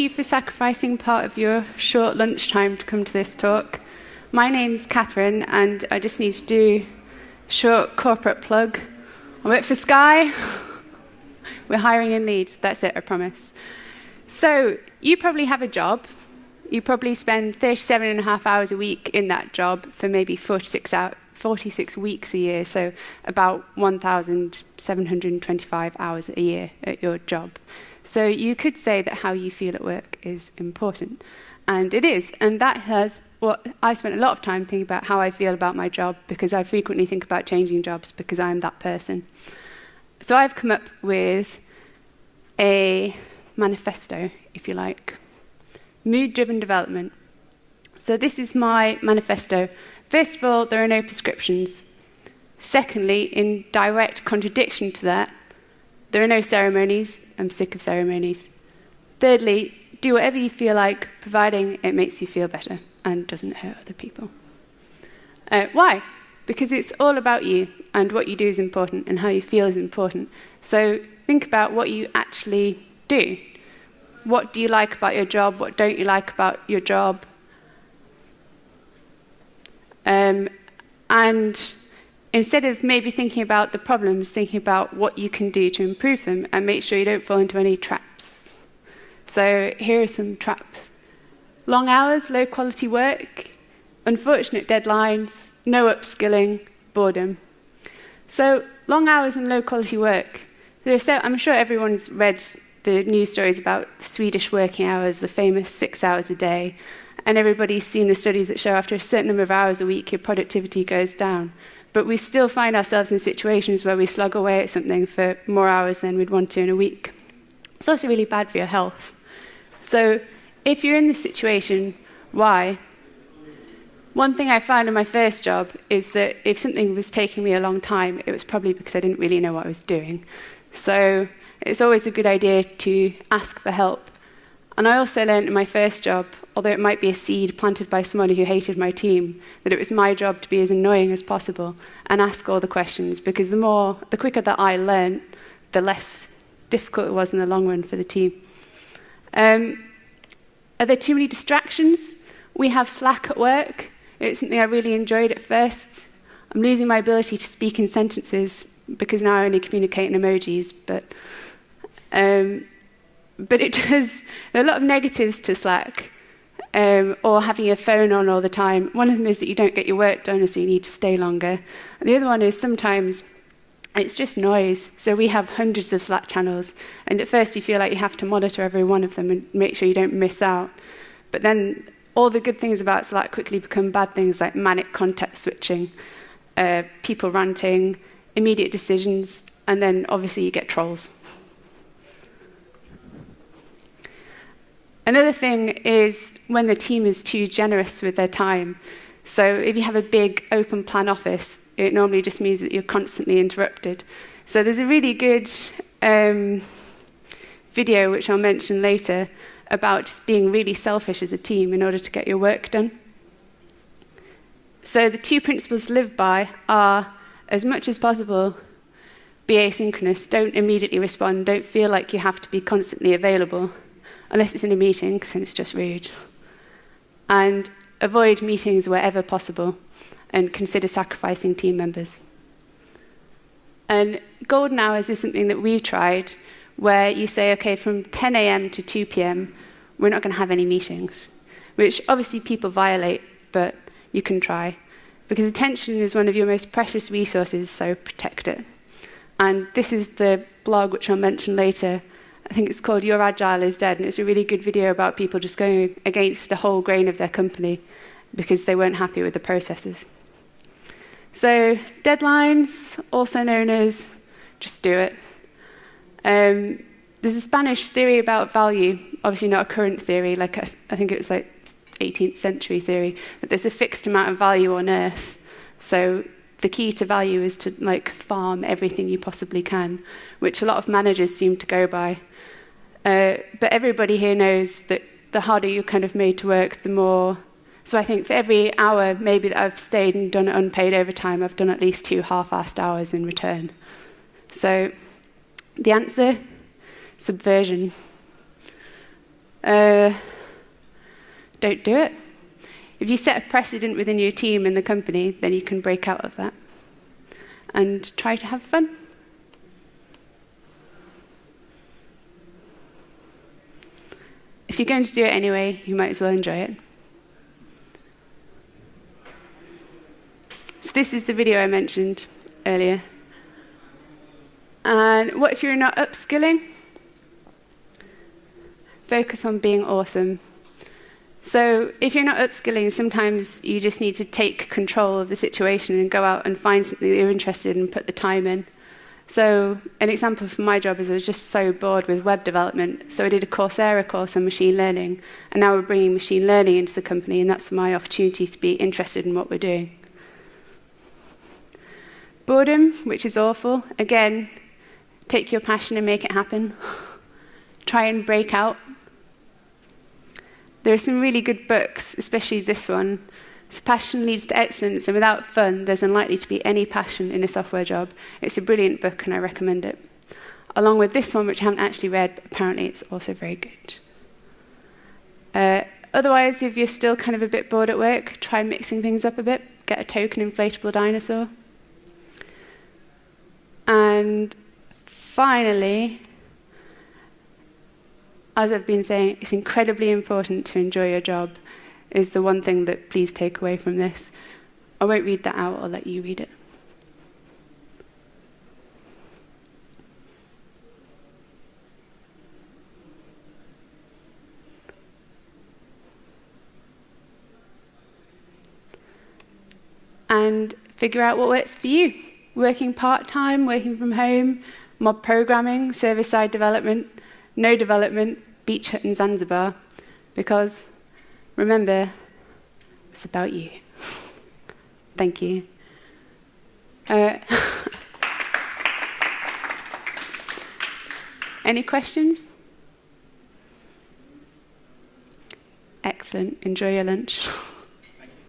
you for sacrificing part of your short lunchtime to come to this talk. My name's Catherine, and I just need to do a short corporate plug. I work for Sky. We're hiring in Leeds. That's it, I promise. So you probably have a job. You probably spend 37.5 hours a week in that job for maybe 46 weeks a year, so about 1,725 hours a year at your job. So you could say that how you feel at work is important. And it is. And that has what I spent a lot of time thinking about how I feel about my job, because I frequently think about changing jobs because I'm that person. So I've come up with a manifesto, if you like. Mood-driven development. So this is my manifesto. First of all, there are no prescriptions. Secondly, in direct contradiction to that, there are no ceremonies. I'm sick of ceremonies. Thirdly, do whatever you feel like, providing it makes you feel better and doesn't hurt other people. Why? Because it's all about you, and what you do is important, and how you feel is important. So think about what you actually do. What do you like about your job? What don't you like about your job? And instead of maybe thinking about the problems, thinking about what you can do to improve them and make sure you don't fall into any traps. So here are some traps. Long hours, low quality work, unfortunate deadlines, no upskilling, boredom. So long hours and low quality work. I'm sure everyone's read the news stories about the Swedish working hours, the famous 6 hours a day. And everybody's seen the studies that show after a certain number of hours a week, your productivity goes down. But we still find ourselves in situations where we slog away at something for more hours than we'd want to in a week. It's also really bad for your health. So if you're in this situation, why? One thing I found in my first job is that if something was taking me a long time, it was probably because I didn't really know what I was doing. So it's always a good idea to ask for help. And I also learned in my first job, although it might be a seed planted by somebody who hated my team, that it was my job to be as annoying as possible and ask all the questions, because the quicker that I learned, the less difficult it was in the long run for the team. Are there too many distractions? We have Slack at work. It's something I really enjoyed at first. I'm losing my ability to speak in sentences because now I only communicate in emojis, but it does. There are a lot of negatives to Slack, or having your phone on all the time. One of them is that you don't get your work done, so you need to stay longer. And the other one is sometimes it's just noise. So we have hundreds of Slack channels, and at first you feel like you have to monitor every one of them and make sure you don't miss out. But then all the good things about Slack quickly become bad things, like manic context switching, people ranting, immediate decisions, and then obviously you get trolls. Another thing is when the team is too generous with their time. So if you have a big open plan office, it normally just means that you're constantly interrupted. So there's a really good video, which I'll mention later, about just being really selfish as a team in order to get your work done. So the two principles to live by are, as much as possible, be asynchronous. Don't immediately respond. Don't feel like you have to be constantly available, unless it's in a meeting, because it's just rude. And avoid meetings wherever possible, and consider sacrificing team members. And golden hours is something that we've tried, where you say, okay, from 10 a.m. to 2 p.m., we're not going to have any meetings, which obviously people violate, but you can try. Because attention is one of your most precious resources, so protect it. And this is the blog, which I'll mention later. I think it's called Your Agile is Dead, and it's a really good video about people just going against the whole grain of their company because they weren't happy with the processes. So deadlines, also known as just do it. There's a Spanish theory about value, obviously not a current theory, like I think it was like 18th century theory, that there's a fixed amount of value on Earth. So the key to value is to farm everything you possibly can, which a lot of managers seem to go by. But everybody here knows that the harder you're kind of made to work, the more. So I think for every hour maybe that I've stayed and done unpaid overtime, I've done at least 2 half-assed hours in return. So the answer, subversion. don't do it. If you set a precedent within your team and the company, then you can break out of that and try to have fun. If you're going to do it anyway, you might as well enjoy it. So this is the video I mentioned earlier. And what if you're not upskilling? Focus on being awesome. So if you're not upskilling, sometimes you just need to take control of the situation and go out and find something that you're interested in and put the time in. So an example for my job is I was just so bored with web development, so I did a Coursera course on machine learning, and now we're bringing machine learning into the company, and that's my opportunity to be interested in what we're doing. Boredom, which is awful. Again, take your passion and make it happen. Try and break out. There are some really good books, especially this one. So Passion Leads to Excellence, and without fun, there's unlikely to be any passion in a software job. It's a brilliant book, and I recommend it. Along with this one, which I haven't actually read, but apparently it's also very good. Otherwise, if you're still kind of a bit bored at work, try mixing things up a bit. Get a token inflatable dinosaur. And finally, as I've been saying, it's incredibly important to enjoy your job, is the one thing that please take away from this. I won't read that out, I'll let you read it. And figure out what works for you. Working part-time, working from home, mob programming, server-side development, no development, beach hut in Zanzibar. Because, remember, it's about you. Thank you. Any questions? Excellent. Enjoy your lunch.